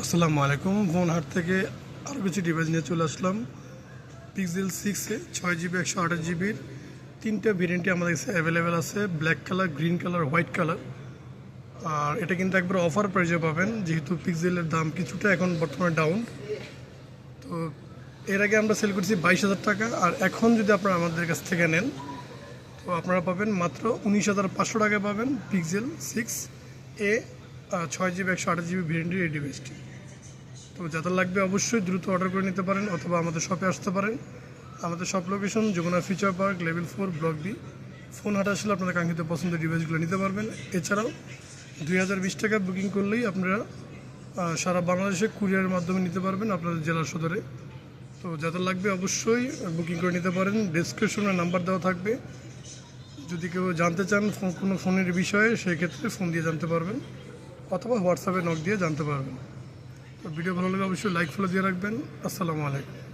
আসসালামু আলাইকুম। ফোন হাট থেকে আরও কিছু ডিভাইস নিয়ে চলে আসলাম। পিক্সেল 6 6GB 128GBর তিনটা ভেরিয়েন্টই আমাদের কাছে অ্যাভেলেবেল আছে, black colour, green colour, white colour. আর এটা কিন্তু একবার অফার প্রাইজে পাবেন, যেহেতু পিক্সেলের দাম কিছুটা এখন বর্তমানে ডাউন। তো এর আগে আমরা সেল করছি 22,000 টাকা, আর এখন যদি আপনারা আমাদের কাছ থেকে নেন তো আপনারা পাবেন মাত্র 19,500 টাকায় পাবেন পিক্সেল 6A 6GB 128GB ভেরিয়েন্টের এই ডিভাইসটি। তো যাদের লাগবে অবশ্যই দ্রুত অর্ডার করে নিতে পারেন, অথবা আমাদের শপে আসতে পারেন। আমাদের shop location Jamuna Future Park, level 4, block B. Phone হাট আসলে আপনাদের কাঙ্ক্ষিত পছন্দের ডিভাইসগুলো নিতে পারবেন। এছাড়াও 2020 টাকা বুকিং করলেই আপনারা সারা বাংলাদেশে কুরিয়ারের মাধ্যমে নিতে পারবেন আপনাদের জেলার সদরে। তো যাদের লাগবে অবশ্যই বুকিং করে নিতে পারেন। ডেসক্রিপশনে নাম্বার দেওয়া থাকবে, যদি কেউ জানতে চান কোনো ফোনের বিষয়ে সেক্ষেত্রে ফোন দিয়ে জানতে পারবেন, অথবা হোয়াটসঅ্যাপে নক দিয়ে জানতে পারবেন। তো ভিডিও ভালো লাগলে অবশ্যই লাইক ফলো দিয়ে রাখবেন। আসসালামু আলাইকুম।